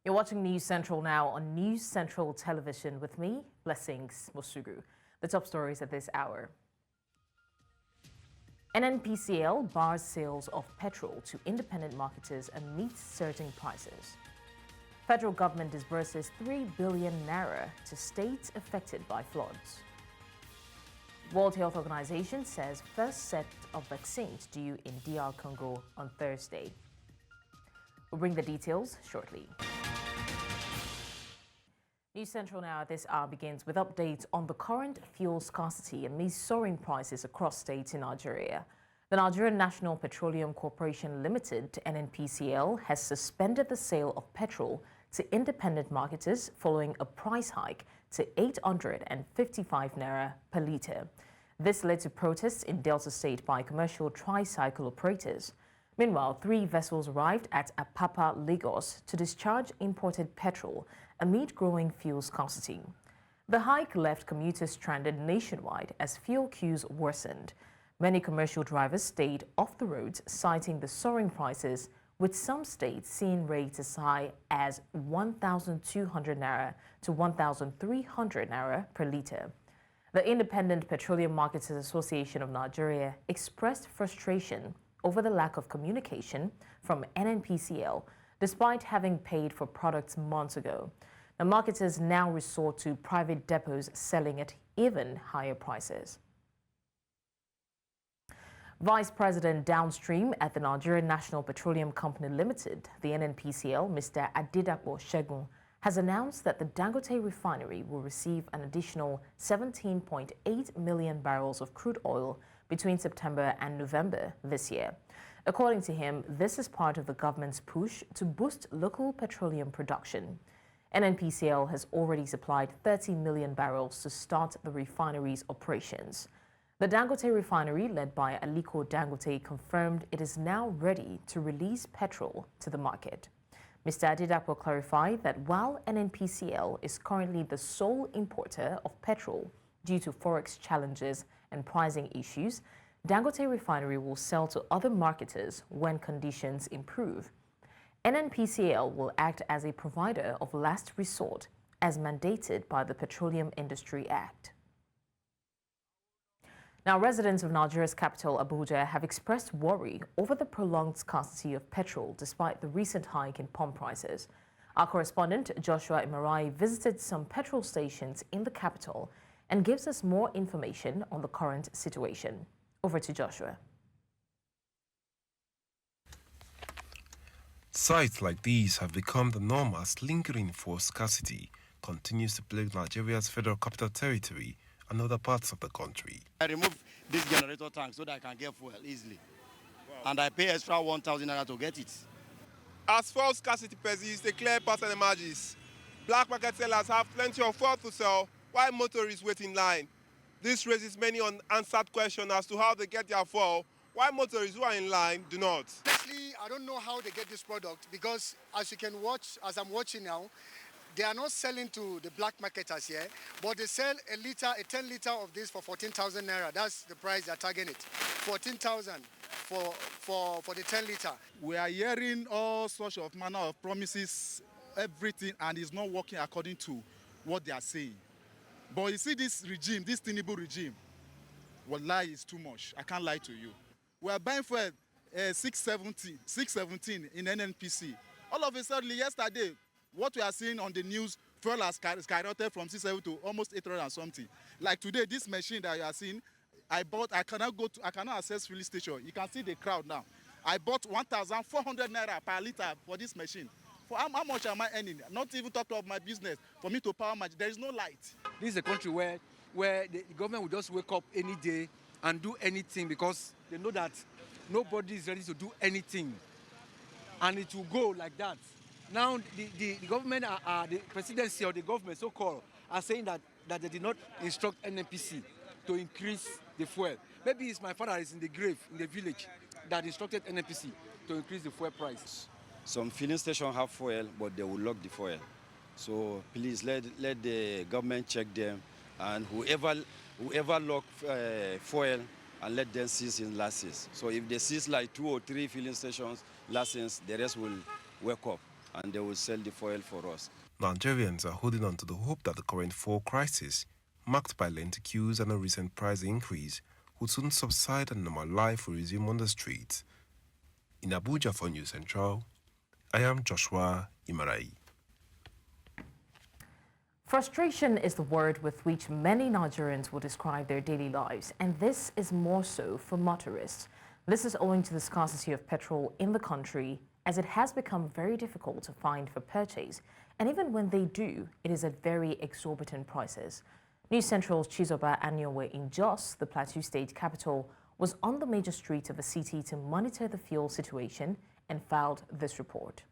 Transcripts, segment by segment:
You're watching News Central now on News Central Television with me, Blessings Mosugu. The top stories at this hour. NNPCL bars sales of petrol to independent marketers amidst surging prices. Federal government disburses 3 billion naira to states affected by floods. World Health Organization says first set of vaccines due in DR Congo on Thursday. We'll bring the details shortly. News Central now at this hour begins with updates on the current fuel scarcity amid soaring prices across states in Nigeria. The Nigerian National Petroleum Corporation Limited, NNPCL, has suspended the sale of petrol to independent marketers following a price hike to 855 naira per litre. This led to protests in Delta State by commercial tricycle operators. Meanwhile, 3 vessels arrived at Apapa, Lagos to discharge imported petrol amid growing fuel scarcity. The hike left commuters stranded nationwide as fuel queues worsened. Many commercial drivers stayed off the roads, citing the soaring prices, with some states seeing rates as high as 1,200 naira to 1,300 naira per litre. The Independent Petroleum Marketers Association of Nigeria expressed frustration over the lack of communication from NNPCL, despite having paid for products months ago. The marketers now resort to private depots selling at even higher prices. Vice President Downstream at the Nigerian National Petroleum Company Limited, the NNPCL, Mr. Adedapo Segun, has announced that the Dangote Refinery will receive an additional 17.8 million barrels of crude oil between September and November this year. According to him, this is part of the government's push to boost local petroleum production. NNPCL has already supplied 30 million barrels to start the refinery's operations. The Dangote Refinery, led by Aliko Dangote, confirmed it is now ready to release petrol to the market. Mr. Adedapo clarified that while NNPCL is currently the sole importer of petrol due to forex challenges and pricing issues, Dangote Refinery will sell to other marketers when conditions improve. NNPCL will act as a provider of last resort as mandated by the Petroleum Industry Act. Now, residents of Nigeria's capital, Abuja, have expressed worry over the prolonged scarcity of petrol despite the recent hike in pump prices. Our correspondent, Joshua Imarai, visited some petrol stations in the capital and gives us more information on the current situation. Over to Joshua. Sites like these have become the norm as lingering fuel scarcity continues to plague Nigeria's Federal Capital Territory and other parts of the country. I remove this generator tank so that I can get fuel easily. Wow. And I pay extra 1,000 naira to get it. As fuel scarcity persists, a clear pattern emerges. Black market sellers have plenty of fuel to sell while motorists wait in line. This raises many unanswered questions as to how they get their fuel, while motorists who are in line do not. Actually, I don't know how they get this product because as you can watch, as I'm watching now, they are not selling to the black marketers here, but they sell a 10 litre of this for 14,000 naira. That's the price they're targeting it. 14,000 for the 10 litre. We are hearing all sorts of manner of promises, everything, and it's not working according to what they are saying. But you see this regime, this Tinubu regime, wallahi is too much. I can't lie to you. We are buying for 617 in NNPC. All of a sudden, yesterday, what we are seeing on the news, fuel has skyrocketed from 670 to almost 800 and something. Like today, this machine that you are seeing, I cannot access filling station. You can see the crowd now. I bought 1,400 naira per litre for this machine. For how much am I earning? Not even talk about my business. For me to power my, there is no light. This is a country where the government will just wake up any day and do anything because they know that nobody is ready to do anything. And it will go like that. Now, the government, the presidency or the government, so-called, are saying that they did not instruct NNPC to increase the fuel. Maybe it's my father is in the grave, in the village, that instructed NNPC to increase the fuel price. Some filling stations have fuel, but they will lock the fuel. So please let the government check them, and whoever lock fuel, and let them cease in license. So if they cease like 2 or 3 filling stations license, the rest will wake up. and they will sell the fuel for us. Nigerians are holding on to the hope that the current fuel crisis, marked by lengthy queues and a recent price increase, will soon subside and normal life will resume on the streets. In Abuja for News Central, I am Joshua Imarai. Frustration is the word with which many Nigerians will describe their daily lives, and this is more so for motorists. This is owing to the scarcity of petrol in the country, as it has become very difficult to find for purchase, and even when they do, it is at very exorbitant prices. News Central's Chizoba Anyowe in Jos, the Plateau State capital, was on the major streets of the city to monitor the fuel situation and filed this report.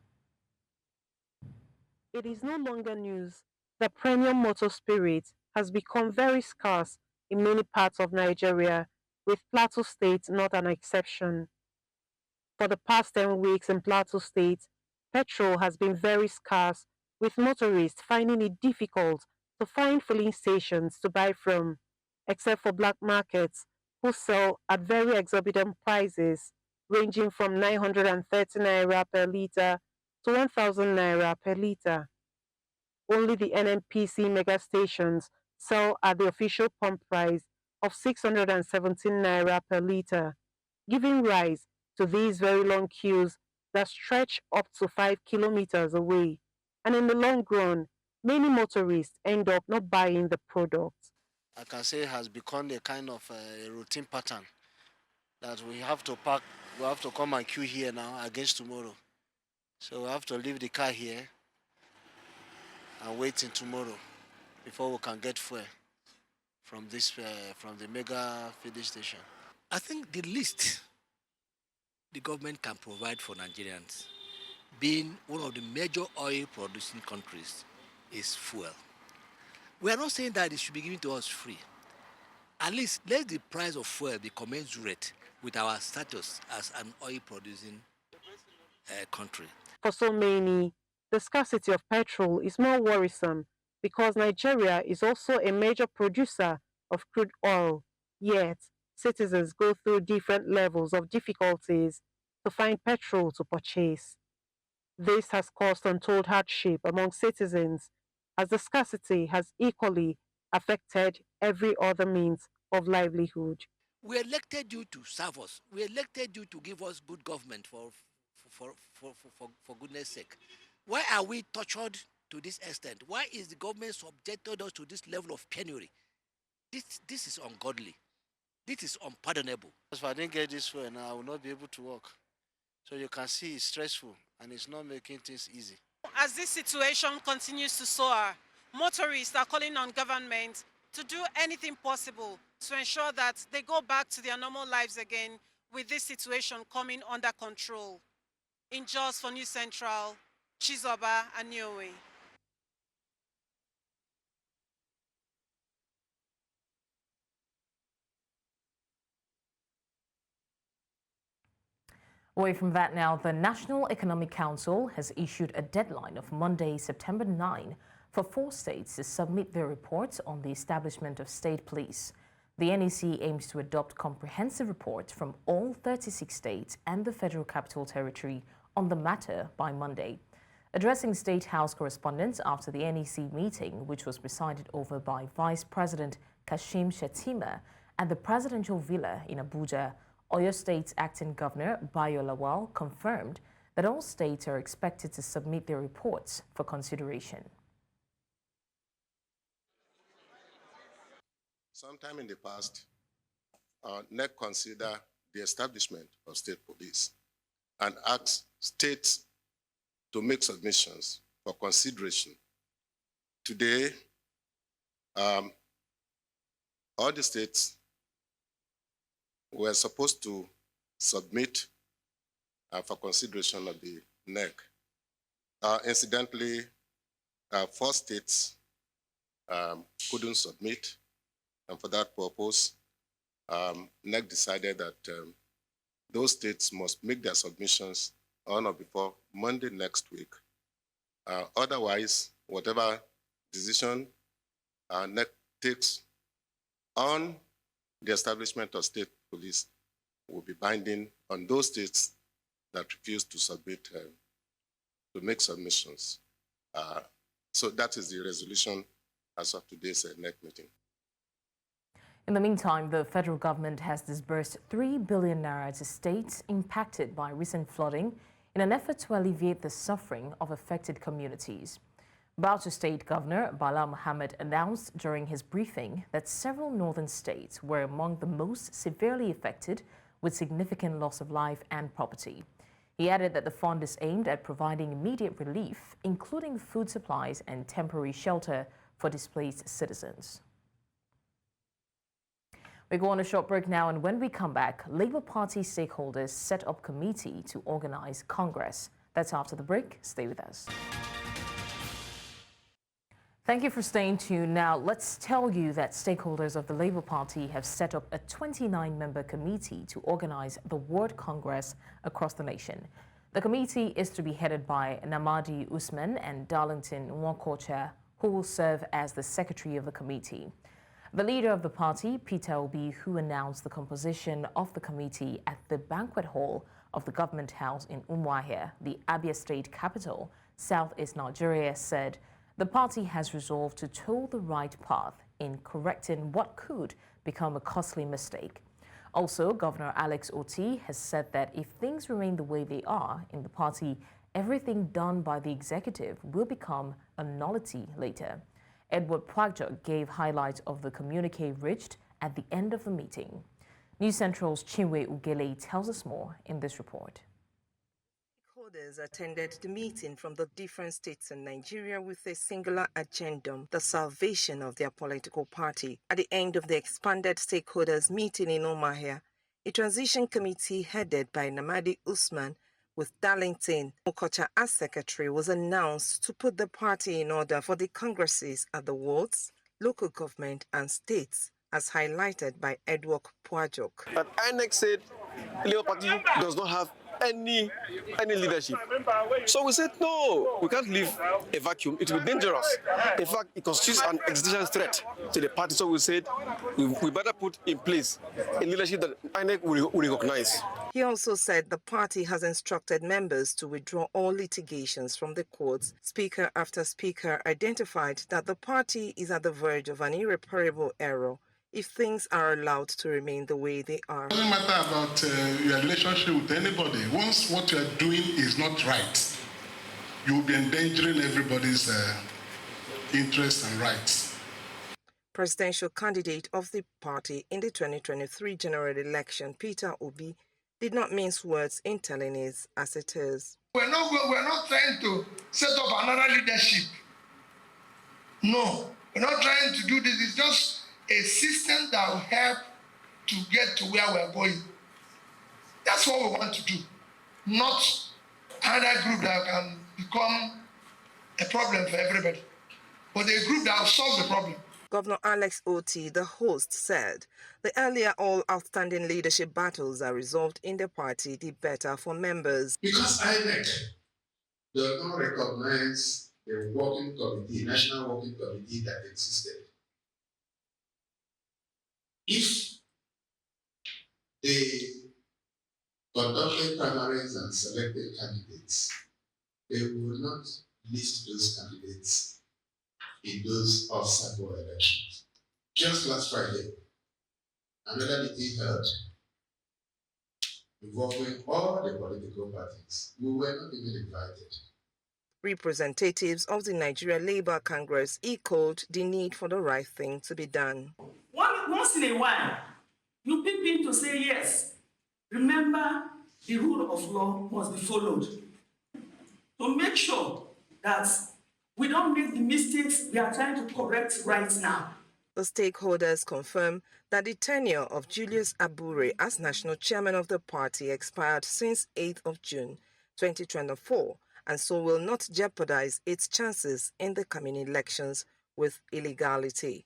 It is no longer news that premium motor spirit has become very scarce in many parts of Nigeria, with Plateau State not an exception. For the past 10 weeks in Plateau State, petrol has been very scarce, with motorists finding it difficult to find filling stations to buy from, except for black markets, who sell at very exorbitant prices, ranging from 930 Naira per litre to 1,000 Naira per litre. Only the NNPC mega stations sell at the official pump price of 617 Naira per litre, giving rise to these very long queues that stretch up to 5 kilometers away. And in the long run, many motorists end up not buying the product. I can say it has become a kind of a routine pattern that we have to park, we have to come and queue here now against tomorrow. So we have to leave the car here and wait till tomorrow before we can get fuel from the mega filling station. I think the least the government can provide for Nigerians, being one of the major oil producing countries, is fuel. We are not saying that it should be given to us free. At least let the price of fuel be commensurate with our status as an oil producing country. For so many, the scarcity of petrol is more worrisome because Nigeria is also a major producer of crude oil, yet citizens go through different levels of difficulties to find petrol to purchase. This has caused untold hardship among citizens, as the scarcity has equally affected every other means of livelihood. We elected you to serve us. We elected you to give us good government for goodness sake. Why are we tortured to this extent? Why is the government subjected us to this level of penury? This is ungodly. This is unpardonable. If I didn't get this fuel now, I will not be able to work. So you can see it's stressful and it's not making things easy. As this situation continues to soar, motorists are calling on government to do anything possible to ensure that they go back to their normal lives again with this situation coming under control. In Jos for News Central, Chizoba Anyowe. Away from that now, the National Economic Council has issued a deadline of Monday, September 9, for 4 states to submit their reports on the establishment of state police. The NEC aims to adopt comprehensive reports from all 36 states and the Federal Capital Territory on the matter by Monday. Addressing State House correspondents after the NEC meeting, which was presided over by Vice President Kashim Shettima at the Presidential Villa in Abuja, Oyo State's acting governor, Bayo Lawal, confirmed that all states are expected to submit their reports for consideration. Sometime in the past, NEC considered the establishment of state police and asked states to make submissions for consideration. Today, all the states were supposed to submit for consideration of the NEC. Incidentally, 4 states couldn't submit, and for that purpose, NEC decided that those states must make their submissions on or before Monday next week. Otherwise, whatever decision NEC takes on the establishment of state police will be binding on those states that refuse to submit to make submissions. So that is the resolution as of today's NEC meeting. In the meantime, the federal government has disbursed 3 billion naira to states impacted by recent flooding in an effort to alleviate the suffering of affected communities. Bauchi State Governor Bala Mohammed announced during his briefing that several northern states were among the most severely affected, with significant loss of life and property. He added that the fund is aimed at providing immediate relief, including food supplies and temporary shelter for displaced citizens. We go on a short break now, and when we come back, Labour Party stakeholders set up committee to organize Congress. That's after the break. Stay with us. Thank you for staying tuned. Now, let's tell you that stakeholders of the Labour Party have set up a 29-member committee to organize the World Congress across the nation. The committee is to be headed by Namadi Usman and Darlington Nwakocha, who will serve as the secretary of the committee. The leader of the party, Peter Obi, who announced the composition of the committee at the banquet hall of the government house in Umuahia, the Abia state capital, southeast Nigeria, said the party has resolved to toe the right path in correcting what could become a costly mistake. Also, Governor Alex Oti has said that if things remain the way they are in the party, everything done by the executive will become a nullity later. Edward Pwajok gave highlights of the communique reached at the end of the meeting. News Central's Chinwe Ugele tells us more in this report. Stakeholders attended the meeting from the different states in Nigeria with a singular agenda, the salvation of their political party. At the end of the expanded stakeholders meeting in Umuahia, a transition committee headed by Namadi Usman with Darlington Nwakocha as secretary was announced to put the party in order for the congresses at the wards, local government and states, as highlighted by Edward Pwajok. But INEC said the Labour Party does not have any leadership. So we said, no, we can't leave a vacuum. It will be dangerous. In fact, it constitutes an existential threat to the party. So we said, we better put in place a leadership that INEC will recognize. He also said the party has instructed members to withdraw all litigations from the courts. Speaker after speaker identified that the party is at the verge of an irreparable error if things are allowed to remain the way they are. It doesn't matter about your relationship with anybody. Once what you are doing is not right, you will be endangering everybody's interests and rights. Presidential candidate of the party in the 2023 general election, Peter Obi, did not mince words in telling it as it is. We're not trying to set up another leadership. No, we're not trying to do this. It's just a system that will help to get to where we're going. That's what we want to do. Not another group that can become a problem for everybody, but a group that will solve the problem. Governor Alex Oti, the host, said the earlier all outstanding leadership battles are resolved in the party, the better for members. Because INEC does not recognize the working committee, national working committee that existed. If they conducted primaries and selected candidates, they will not list those candidates in those off-cycle elections. Just last Friday, another meeting held involving all the political parties. We were not even invited. Representatives of the Nigeria Labour Congress echoed the need for the right thing to be done. Once in a while, you peep in to say yes. Remember, the rule of law must be followed. To make sure that we don't make the mistakes we are trying to correct right now. The stakeholders confirm that the tenure of Julius Abure as national chairman of the party expired since 8th of June 2024, and so will not jeopardize its chances in the coming elections with illegality.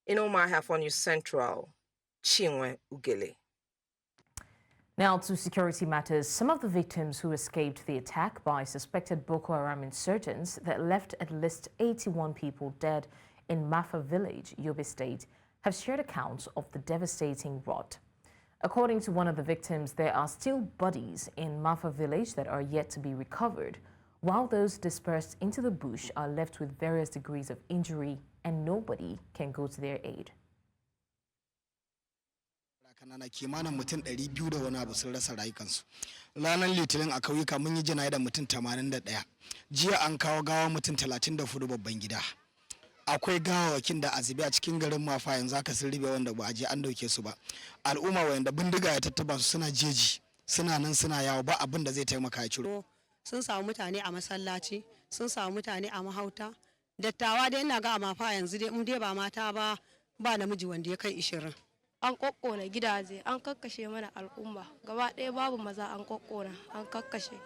In Umuahia for News Central, Chinwe Ugele. Now to security matters. Some of the victims who escaped the attack by suspected Boko Haram insurgents that left at least 81 people dead in Mafa village, Yobe State, have shared accounts of the devastating rot. According to one of the victims, there are still bodies in Mafa village that are yet to be recovered. while those dispersed into the bush are left with various degrees of injury and nobody can go to their aid. kanana kimanin mutum 200 da wani abu sun rasa rayukansu ranar litinin a kauyuka mun yi jana'i da mutum 81 jiya an kawo gawa mutum 34 babban gida akwai gawawakin da azibi a cikin garin mafa yanzu aka sun ribe wanda ba a je an dauke su ba al'umma wanda bindiga ya tattaba su suna jeji suna nan suna yawo ba abin da zai taimaka ya ciro sun samu mutane a masallaci sun samu mutane a mahauta dattawa dai ina ga a mafa yanzu dai in dai ba mata ba ba namiji wanda ya kai 20 an kokkona gidaje an kakkashe mana al'umma gaba ɗaya babu maza an kokkona an kakkashe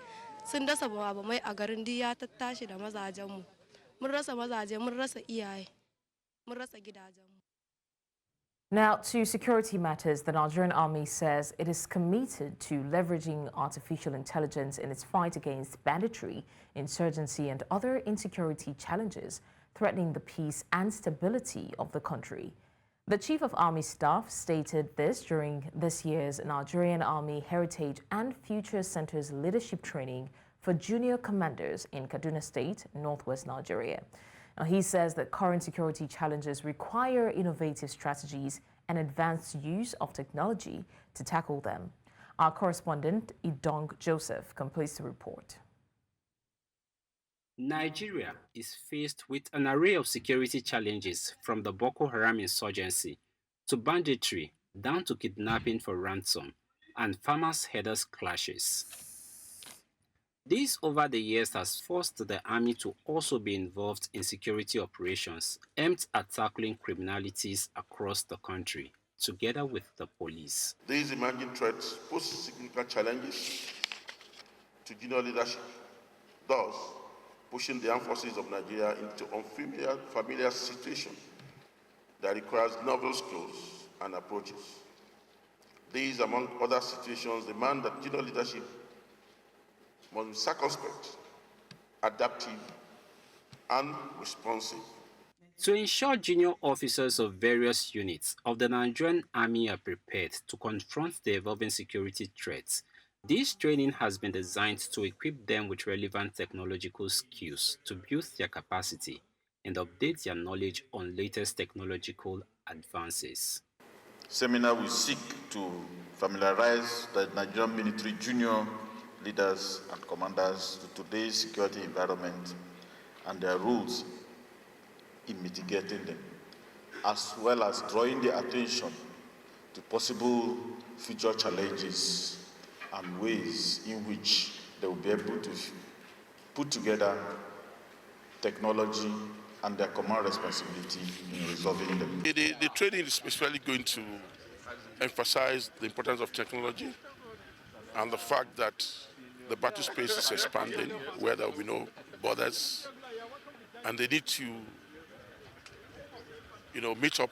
sun dasa ba mai a garin duk ya tattashi da mazajenmu mun rasa mazaje mun rasa iyaye mun rasa gidajenmu. Now, to security matters, the Nigerian army says it is committed to leveraging artificial intelligence in its fight against banditry, insurgency and other insecurity challenges threatening the peace and stability of the country. The Chief of Army Staff stated this during this year's Nigerian Army Heritage and Future Center's leadership training for junior commanders in Kaduna State, northwest Nigeria. Now, he says that current security challenges require innovative strategies and advanced use of technology to tackle them. Our correspondent, Idong Joseph, completes the report. Nigeria is faced with an array of security challenges, from the Boko Haram insurgency to banditry, down to kidnapping for ransom and farmers-herders clashes. This over the years has forced the army to also be involved in security operations aimed at tackling criminalities across the country, together with the police. These emerging threats pose significant challenges to junior leadership, thus pushing the armed forces of Nigeria into unfamiliar situation that requires novel skills and approaches. These, among other situations, demand that junior leadership must be circumspect, adaptive, and responsive. To ensure junior officers of various units of the Nigerian Army are prepared to confront the evolving security threats, this training has been designed to equip them with relevant technological skills to build their capacity and update their knowledge on latest technological advances. Seminar will seek to familiarize the Nigerian military junior leaders and commanders to today's security environment and their roles in mitigating them, as well as drawing their attention to possible future challenges and ways in which they will be able to put together technology and their command responsibility in resolving them. The training is especially going to emphasize the importance of technology and the fact that the battle space is expanding, where there will be no borders, and they need to, meet up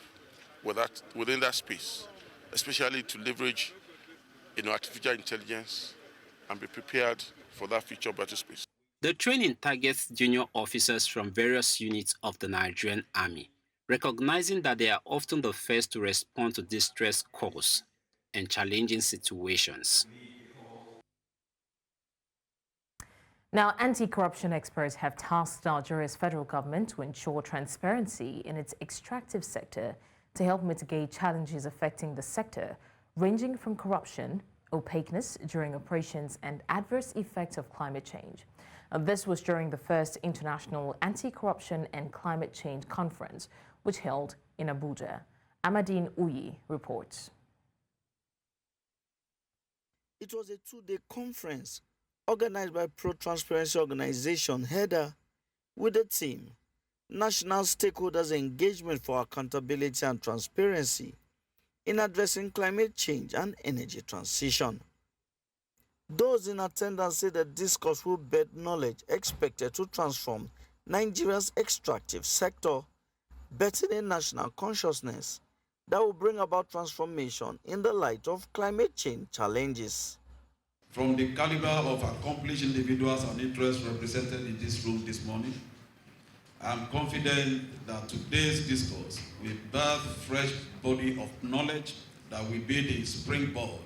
with that within that space, especially to leverage, artificial intelligence and be prepared for that future battle space. The training targets junior officers from various units of the Nigerian Army, recognizing that they are often the first to respond to distress calls and challenging situations. Now, anti-corruption experts have tasked Nigeria's federal government to ensure transparency in its extractive sector to help mitigate challenges affecting the sector, ranging from corruption, opaqueness during operations, and adverse effects of climate change. This was during the first International Anti-Corruption and Climate Change Conference, which held in Abuja. Amadine Uyi reports. It was a two-day conference organized by Pro-Transparency Organization, HEDA, with the theme, National Stakeholders Engagement for Accountability and Transparency in Addressing Climate Change and Energy Transition. Those in attendance said the discourse will bed knowledge expected to transform Nigeria's extractive sector, bettering national consciousness that will bring about transformation in the light of climate change challenges. From the caliber of accomplished individuals and interests represented in this room this morning, I am confident that today's discourse will birth fresh body of knowledge that will be the springboard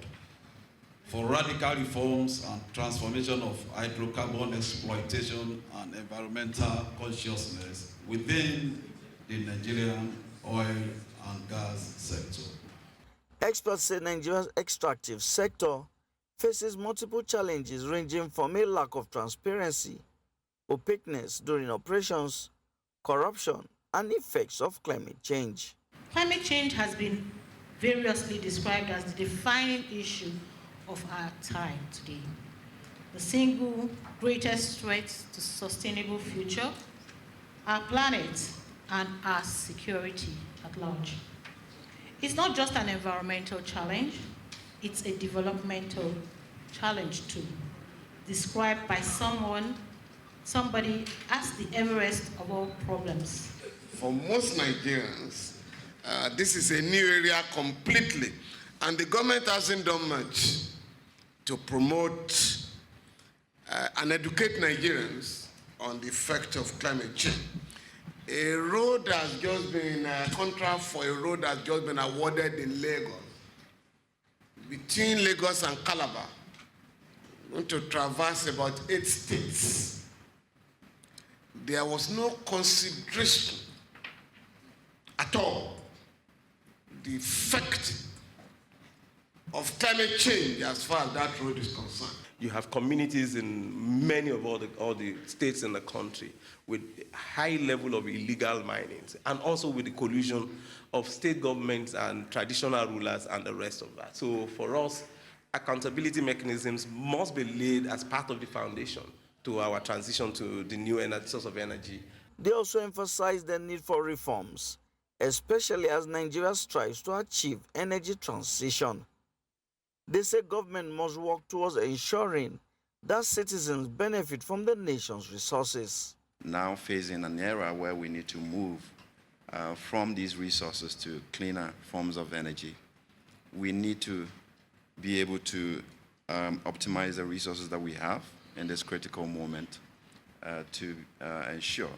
for radical reforms and transformation of hydrocarbon exploitation and environmental consciousness within the Nigerian oil and gas sector. Experts say Nigeria's extractive sector faces multiple challenges ranging from a lack of transparency, opaqueness during operations, corruption, and effects of climate change. Climate change has been variously described as the defining issue of our time today, the single greatest threat to sustainable future, our planet, and our security at large. It's not just an environmental challenge, it's a developmental challenge too, described by somebody as the Everest of all problems. For most Nigerians, this is a new area completely, and the government hasn't done much to promote and educate Nigerians on the effect of climate change. A road has just been, a contract for a road has just been awarded in Lagos, between Lagos and Calabar, going to traverse about 8 states. There was no consideration at all the effect of climate change as far as that road is concerned. You have communities in many of all the states in the country with high level of illegal mining, and also with the collusion of state governments and traditional rulers and the rest of that. So for us, accountability mechanisms must be laid as part of the foundation to our transition to the new source of energy. They also emphasize the need for reforms, especially as Nigeria strives to achieve energy transition. They say government must work towards ensuring that citizens benefit from the nation's resources. Now facing an era where we need to move from these resources to cleaner forms of energy, we need to be able to optimize the resources that we have in this critical moment to ensure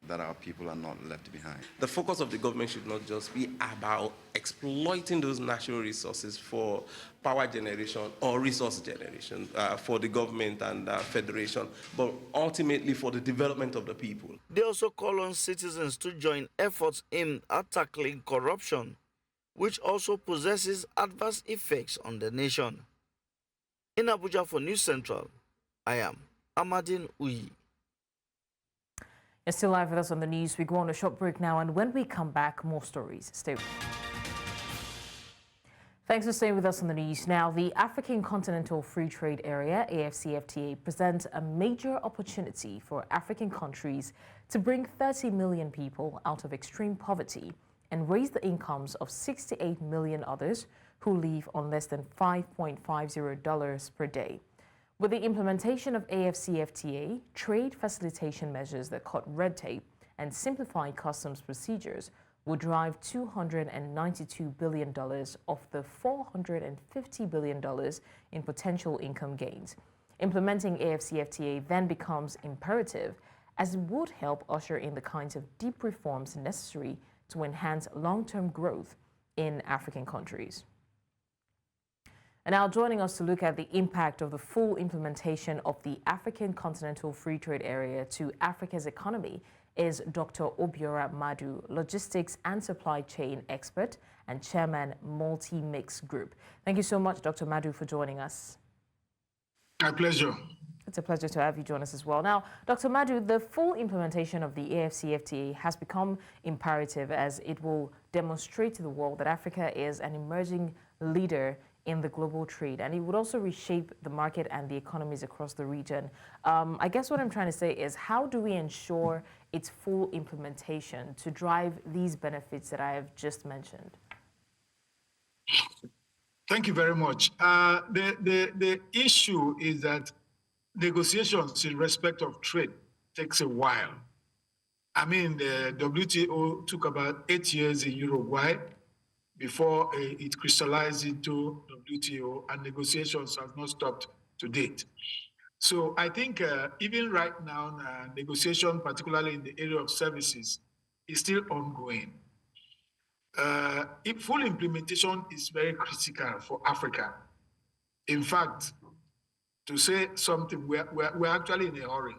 that our people are not left behind. The focus of the government should not just be about exploiting those natural resources for power generation or resource generation for the government and federation, but ultimately for the development of the people. They also call on citizens to join efforts aimed at tackling corruption, which also possesses adverse effects on the nation. In Abuja for News Central, I am Amadin Uyi. You're still live with us on the news. We go on a short break now, and when we come back, more stories. Stay with us. Thanks for staying with us on the news. Now, the African Continental Free Trade Area, AfCFTA, presents a major opportunity for African countries to bring 30 million people out of extreme poverty and raise the incomes of 68 million others who live on less than $5.50 per day. With the implementation of AfCFTA, trade facilitation measures that cut red tape and simplify customs procedures will drive $292 billion of the $450 billion in potential income gains. Implementing AfCFTA then becomes imperative, as it would help usher in the kinds of deep reforms necessary to enhance long-term growth in African countries. And now joining us to look at the impact of the full implementation of the African Continental Free Trade Area to Africa's economy is Dr. Obiora Madu, logistics and supply chain expert and chairman, Multi-Mix Group. Thank you so much, Dr. Madu, for joining us. My pleasure. It's a pleasure to have you join us as well. Now, Dr. Madu, the full implementation of the AfCFTA has become imperative, as it will demonstrate to the world that Africa is an emerging leader in the global trade, and it would also reshape the market and the economies across the region. I guess what I'm trying to say is, how do we ensure its full implementation to drive these benefits that I have just mentioned? Thank you very much. The issue is that negotiations in respect of trade takes a while. I mean, the WTO took about 8 years in Uruguay before it crystallized into WTO, and negotiations have not stopped to date. So I think even right now, negotiation, particularly in the area of services, is still ongoing. Full implementation is very critical for Africa. In fact, to say something, we're actually in a hurry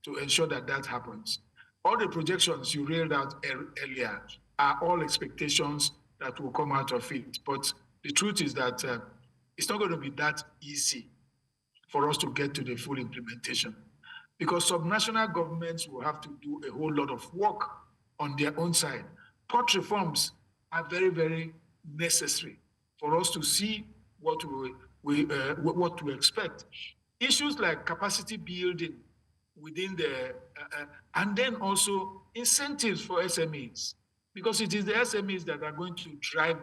to ensure that that happens. All the projections you read out earlier are all expectations that will come out of it. But the truth is that it's not going to be that easy for us to get to the full implementation, because subnational governments will have to do a whole lot of work on their own side. Port reforms are very, very necessary for us to see what we expect. Issues like capacity building within the, and then also incentives for SMEs, because it is the SMEs that are going to drive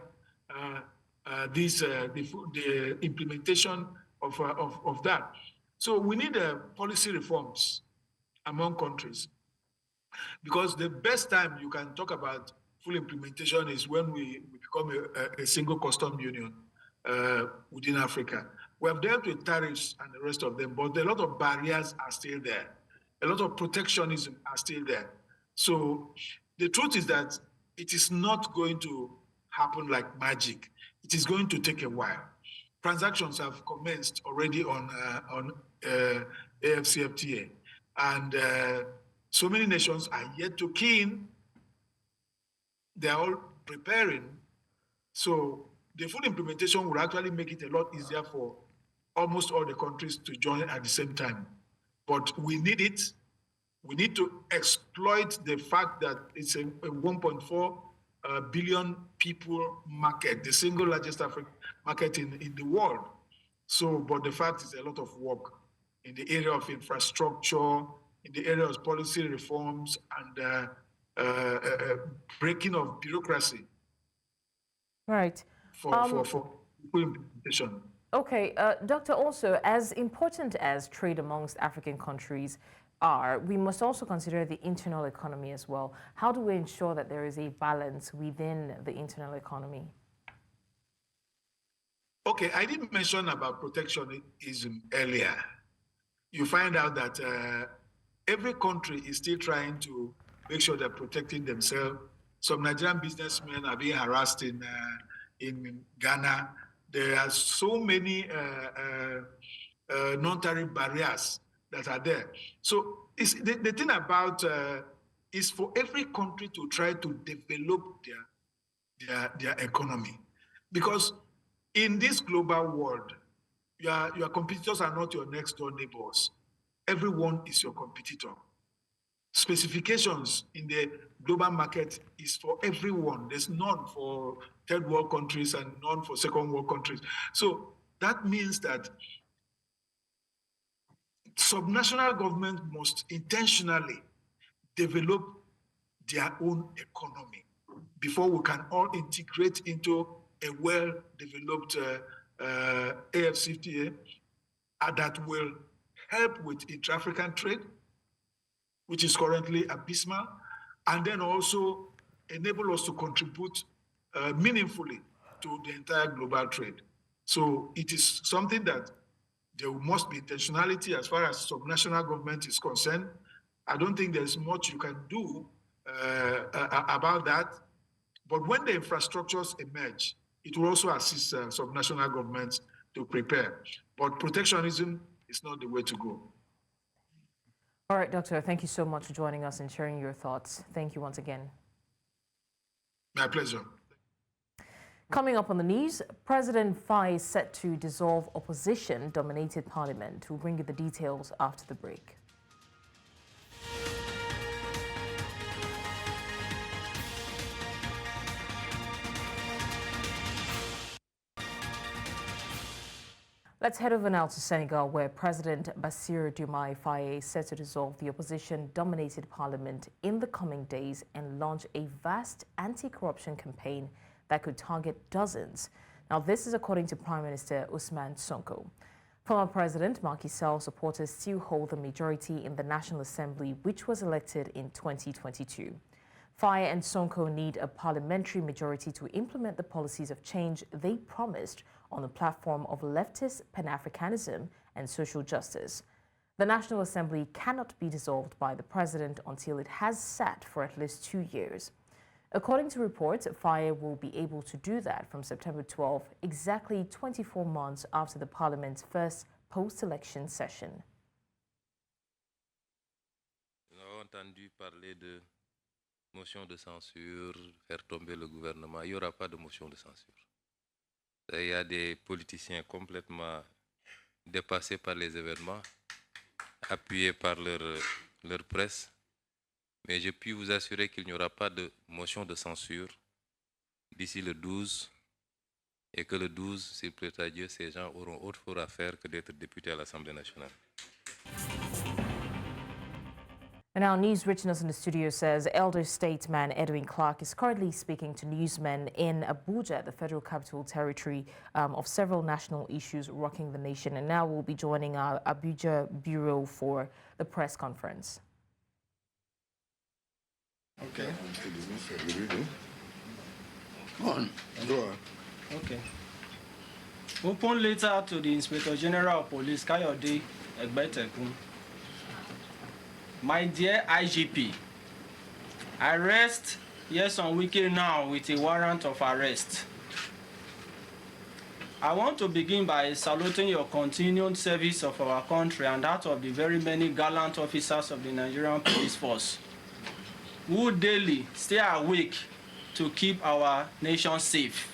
the implementation of that. So we need policy reforms among countries, because the best time you can talk about full implementation is when we become a single custom union within Africa. We have dealt with tariffs and the rest of them, but a lot of barriers are still there. A lot of protectionism are still there. So the truth is that it is not going to happen like magic. It is going to take a while. Transactions have commenced already on AFCFTA, and so many nations are yet to key in. They are all preparing. So the full implementation will actually make it a lot easier for almost all the countries to join at the same time. But we need it. We need to exploit the fact that it's a 1.4 billion people market, the single largest African market in the world. So, but the fact is a lot of work in the area of infrastructure, in the area of policy reforms, and breaking of bureaucracy. Right. For full implementation. Okay, Doctor, also, as important as trade amongst African countries are, we must also consider the internal economy as well. How do we ensure that there is a balance within the internal economy? Okay, I didn't mention about protectionism earlier. You find out that every country is still trying to make sure they're protecting themselves. Some Nigerian businessmen are being harassed in Ghana. There are so many non-tariff barriers that are there. So the thing about is for every country to try to develop their economy, because in this global world, your competitors are not your next door neighbors. Everyone is your competitor. Specifications in the global market is for everyone. There's none for third world countries and none for second world countries. So that means that subnational governments must intentionally develop their own economy before we can all integrate into a well-developed AFCFTA that will help with intra-African trade, which is currently abysmal, and then also enable us to contribute meaningfully to the entire global trade. So it is something that there must be intentionality as far as subnational government is concerned. I don't think there's much you can do about that. But when the infrastructures emerge, it will also assist subnational governments to prepare. But protectionism is not the way to go. All right, Doctor, thank you so much for joining us and sharing your thoughts. Thank you once again. My pleasure. Coming up on the news, President Faye is set to dissolve opposition-dominated parliament. We'll bring you the details after the break. Let's head over now to Senegal, where President Bassirou Diomaye Faye is set to dissolve the opposition-dominated parliament in the coming days and launch a vast anti-corruption campaign that could target dozens. Now, this is according to Prime Minister Ousmane Sonko. Former President Macky Sall supporters still hold the majority in the National Assembly, which was elected in 2022. Faye and Sonko need a parliamentary majority to implement the policies of change they promised on the platform of leftist Pan-Africanism and social justice. The National Assembly cannot be dissolved by the president until it has sat for at least 2 years. According to reports, FIRE will be able to do that from September 12, exactly 24 months after the Parliament's first post-election session. Nous avons entendu parler de motion de censure, faire tomber le gouvernement. Il n'y aura pas de motion de censure. Il y a des politiciens complètement dépassés par les événements, appuyés par leur presse. Mais je puis vous assurer qu'il n'y aura pas de motion de censure d'ici le 12 et que le 12, s'il plaît à Dieu, ces gens auront autre chose à faire que d'être députés à l'Assemblée nationale. And our news richness in the studio says elder statesman Edwin Clark is currently speaking to newsmen in Abuja, the Federal Capital Territory, of several national issues rocking the nation. And now we'll be joining our Abuja bureau for the press conference. Okay. Go on. Go on. Okay. Open letter to the Inspector General of Police, Kayode Egbetekun. My dear IGP, arrest Nyesom Wike now with a warrant of arrest. I want to begin by saluting your continued service of our country and that of the very many gallant officers of the Nigerian Police Force who daily stay awake to keep our nation safe.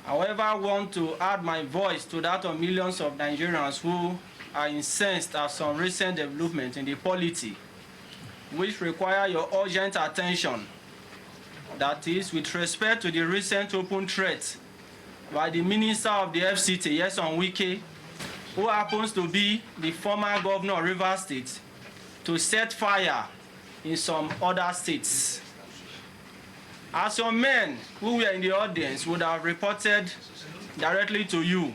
However, I want to add my voice to that of millions of Nigerians who are incensed at some recent development in the polity, which require your urgent attention. That is, with respect to the recent open threat by the Minister of the FCT, Nyesom Wike, who happens to be the former governor of Rivers State, to set fire in some other states. As your men who were in the audience would have reported directly to you,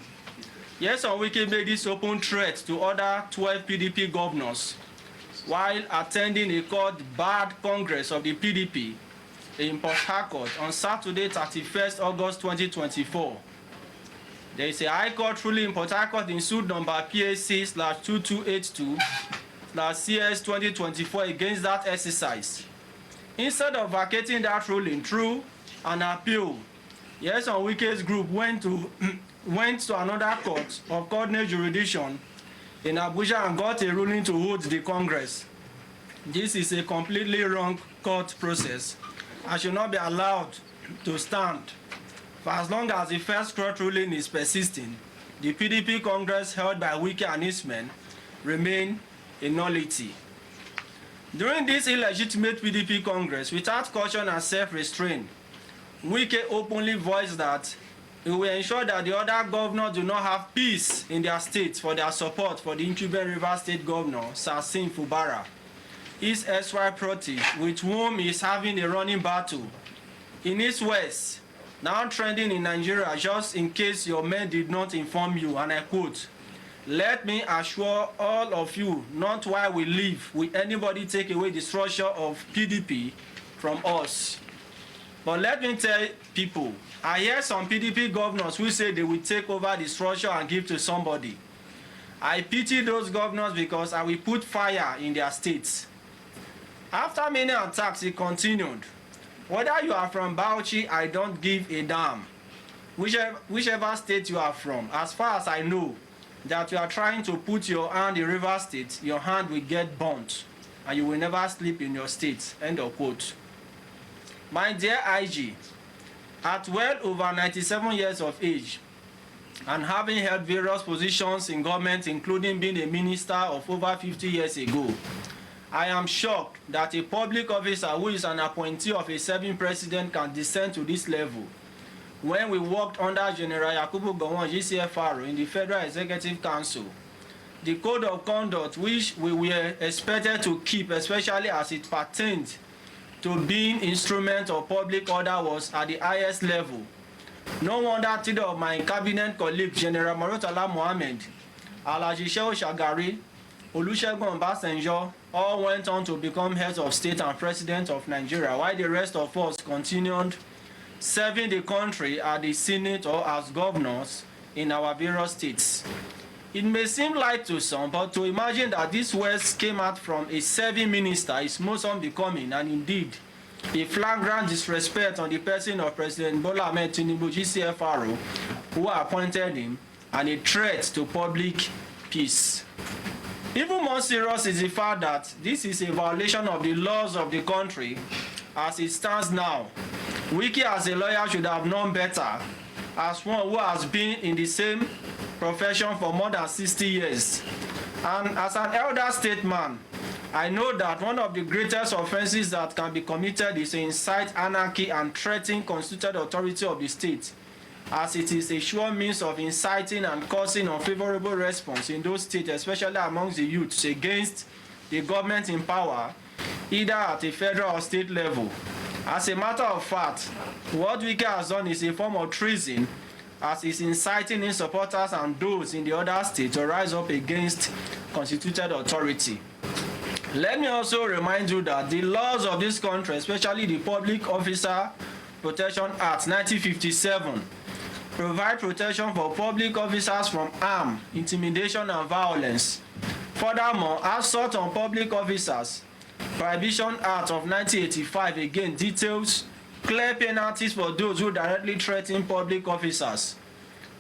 Nyesom Wike made this open threat to other 12 PDP governors while attending a called Bad Congress of the PDP in Port Harcourt on Saturday, 31st August 2024. There is a High Court ruling in Port Harcourt in suit number PAC/2282/CS 2024 against that exercise. Instead of vacating that ruling through an appeal, Nyesom Wike's group went to another court of coordinate jurisdiction in Abuja and got a ruling to hold the Congress. This is a completely wrong court process and should not be allowed to stand. For as long as the first court ruling is persisting, the PDP Congress held by Wike and his men remain a nullity. During this illegitimate PDP Congress, without caution and self-restraint, Wike openly voiced that he will ensure that the other governors do not have peace in their states for their support for the incumbent Rivers State Governor, Sassin Fubara, his ex-wife Proti, with whom he is having a running battle. In his words, now trending in Nigeria, just in case your men did not inform you, and I quote, "Let me assure all of you, not while we live will anybody take away the structure of PDP from us. But let me tell people, I hear some PDP governors who say they will take over the structure and give to somebody. I pity those governors because I will put fire in their states." After many attacks, he continued, "Whether you are from Bauchi, I don't give a damn. Whichever state you are from, as far as I know, that you are trying to put your hand in Rivers State, your hand will get burnt and you will never sleep in your state." End of quote. My dear IG, at well over 97 years of age and having held various positions in government, including being a minister of over 50 years ago, I am shocked that a public officer who is an appointee of a serving president can descend to this level. When we worked under General Yakubu Gowon, GCFR, in the Federal Executive Council, the code of conduct which we were expected to keep, especially as it pertained to being instrument of public order, was at the highest level. No wonder three of my cabinet colleagues, General Murtala Mohammed, Alhaji Shehu Shagari, Olusegun Obasanjo, all went on to become heads of state and president of Nigeria, while the rest of us continued serving the country at the Senate or as governors in our various states. It may seem light to some, but to imagine that these words came out from a serving minister is most unbecoming and indeed a flagrant disrespect on the person of President Bola Ahmed Tinubu, GCFRO, who appointed him, and a threat to public peace. Even more serious is the fact that this is a violation of the laws of the country as it stands now. Wike, as a lawyer, should have known better, as one who has been in the same profession for more than 60 years. And as an elder statesman, I know that one of the greatest offenses that can be committed is to incite anarchy and threaten constituted authority of the state, as it is a sure means of inciting and causing unfavorable response in those states, especially amongst the youths, against the government in power, either at a federal or state level. As a matter of fact, what Wike has done is a form of treason, as is inciting his supporters and those in the other states to rise up against constituted authority. Let me also remind you that the laws of this country, especially the Public Officer Protection Act 1957, provide protection for public officers from harm, intimidation, and violence. Furthermore, assault on public officers, Prohibition Act of 1985 again details clear penalties for those who directly threaten public officers.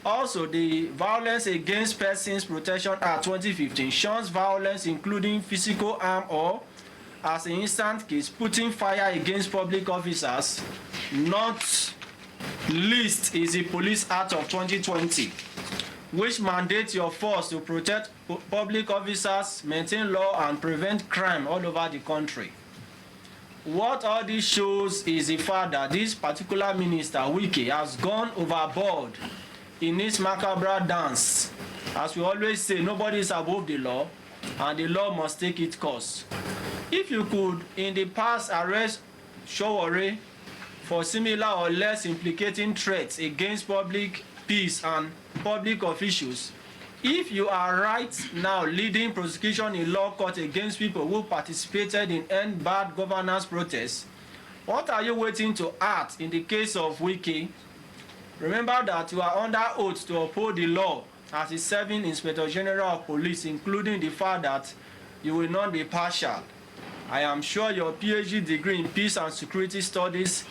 Also, the Violence Against Persons Protection Act 2015 shuns violence including physical harm or, as an instant case, putting fire against public officers. Not least is the Police Act of 2020, which mandates your force to protect public officers, maintain law, and prevent crime all over the country. What all this shows is the fact that this particular minister, Wike, has gone overboard in his macabre dance. As we always say, nobody is above the law, and the law must take its course. If you could, in the past, arrest Sowore for similar or less implicating threats against public peace and public officials, if you are right now leading prosecution in law court against people who participated in end bad governance protests, what are you waiting to act in the case of Wike? Remember that you are under oath to uphold the law as a serving Inspector General of Police, including the fact that you will not be partial. I am sure your PhD degree in Peace and Security Studies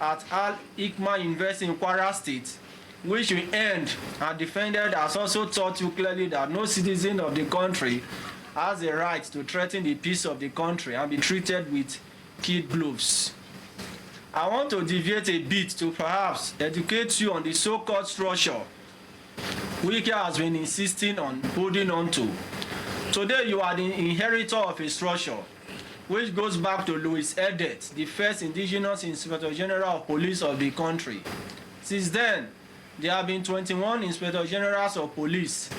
at Al-Hikmah University in Kwara State, which you earned and defended, has also taught you clearly that no citizen of the country has a right to threaten the peace of the country and be treated with kid gloves. I want to deviate a bit to perhaps educate you on the so-called structure Wike has been insisting on holding on to. Today you are the inheritor of a structure which goes back to Louis Edet, the first indigenous Inspector General of Police of the country. Since then, there have been 21 Inspector Generals of Police.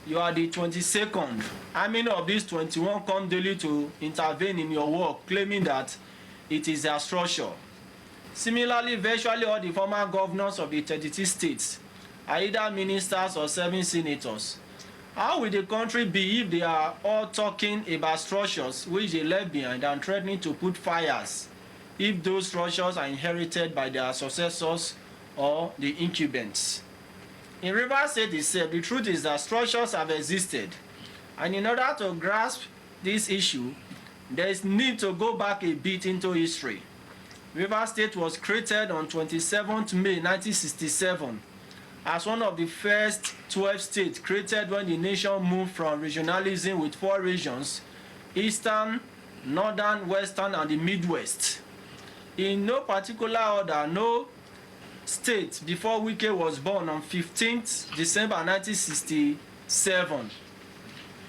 You are the 22nd. How many of these 21 come daily to intervene in your work, claiming that it is their structure? Similarly, virtually all the former governors of the 32 states are either ministers or serving senators. How will the country be if they are all talking about structures which they left behind and threatening to put fires if those structures are inherited by their successors or the incumbents? In Rivers State itself, the truth is that structures have existed, and in order to grasp this issue, there is need to go back a bit into history. Rivers State was created on 27th May 1967 as one of the first 12 states created when the nation moved from regionalism with 4 regions: Eastern, Northern, Western, and the Midwest. In no particular order, no state before Wike was born on 15th December 1967.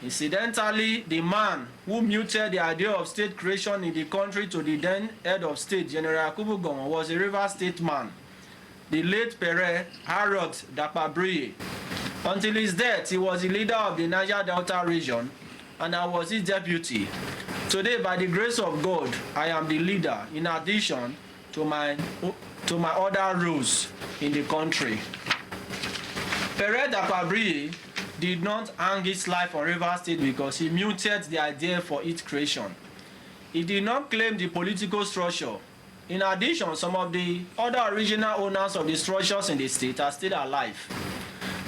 Incidentally, the man who muted the idea of state creation in the country to the then head of state, General Yakubu Gowon, was a Rivers State man, the late Pere Harold Dapabriye. Until his death, he was the leader of the Niger Delta region, and I was his deputy. Today, by the grace of God, I am the leader, in addition to my other roles in the country. Pere Dapabriye did not hang his life on Rivers State because he muted the idea for its creation. He did not claim the political structure. In addition, some of the other original owners of the structures in the state are still alive.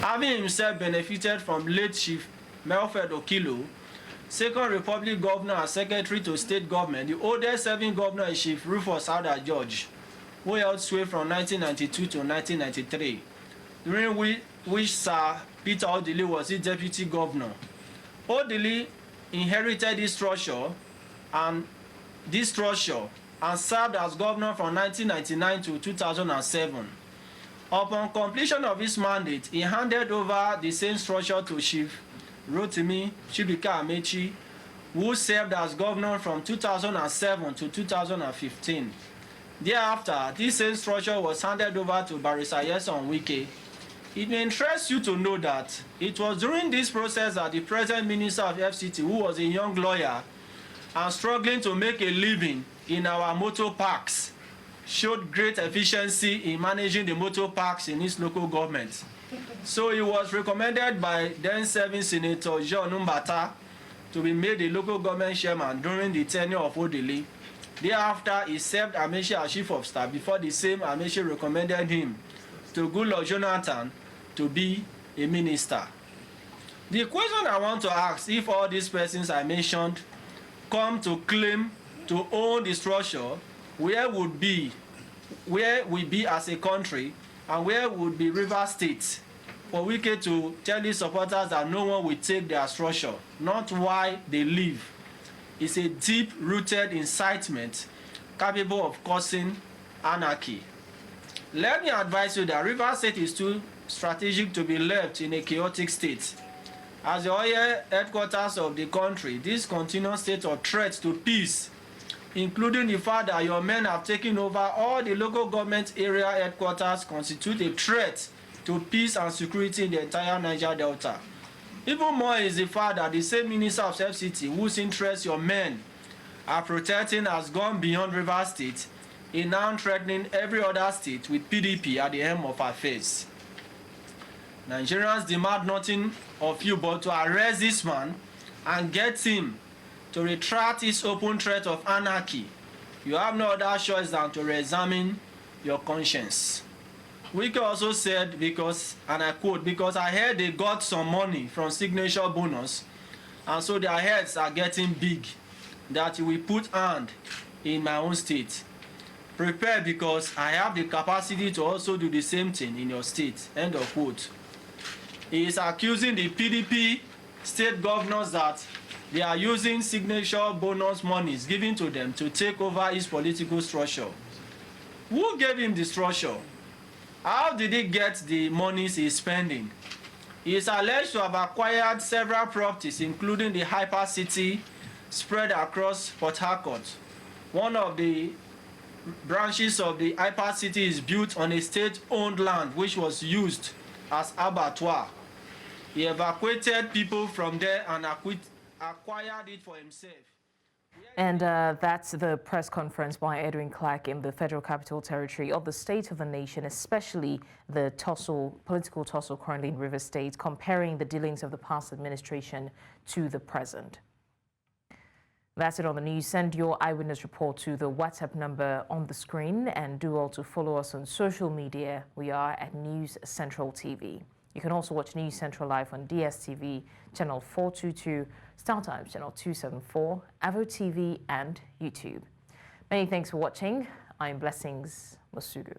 Having himself benefited from late Chief Melfred Okilo, Second Republic Governor and Secretary to State Government, the oldest serving governor is Chief Rufus Sauda George, who held sway from 1992 to 1993, during which Sir Peter Odili was his deputy governor. Odili inherited this structure and served as governor from 1999 to 2007. Upon completion of his mandate, he handed over the same structure to Chief Rotimi Chibika Amechi, who served as governor from 2007 to 2015. Thereafter, this same structure was handed over to Barrister Nyesom Wike. It may interest you to know that it was during this process that the present Minister of FCT, who was a young lawyer and struggling to make a living in our motor parks, showed great efficiency in managing the motor parks in his local government. So he was recommended by then-serving Senator John Umbata to be made the local government chairman during the tenure of Odili. Thereafter, he served Amechi as chief of staff before the same Amechi recommended him to Goodluck Jonathan to be a minister. The question I want to ask, if all these persons I mentioned come to claim to own the structure, where we be as a country, and where would be Rivers State for Wike to tell his supporters that no one will take their structure, not why they leave? It's a deep-rooted incitement capable of causing anarchy. Let me advise you that Rivers State is too strategic to be left in a chaotic state. As the oil headquarters of the country, this continuous state of threat to peace, including the fact that your men have taken over all the local government area headquarters, constitute a threat to peace and security in the entire Niger Delta. Even more is the fact that the same Minister of FCT, whose interests your men are protecting, has gone beyond Rivers State, in now threatening every other state with PDP at the helm of affairs. Nigerians demand nothing of you but to arrest this man and get him to retract his open threat of anarchy. You have no other choice than to re-examine your conscience. Wike also said, because, and I quote, because I heard they got some money from signature bonus, and so their heads are getting big, that you will put hand in my own state. Prepare, because I have the capacity to also do the same thing in your state. End of quote. He is accusing the PDP state governors that they are using signature bonus monies given to them to take over his political structure. Who gave him the structure? How did he get the monies he is spending? He is alleged to have acquired several properties, including the Hyper City spread across Port Harcourt. One of the branches of the Hyper City is built on a state-owned land which was used as abattoir. He evacuated people from there and acquired it for himself. And that's the press conference by Edwin Clark in the Federal Capital Territory of the state of the nation, especially the political tussle currently in Rivers State, comparing the dealings of the past administration to the present. That's it on the news. Send your eyewitness report to the WhatsApp number on the screen, and do also follow us on social media. We are at News Central TV. You can also watch News Central live on DSTV, channel 422, StarTimes, channel 274, Avo TV, and YouTube. Many thanks for watching. I'm Blessings Mosugu.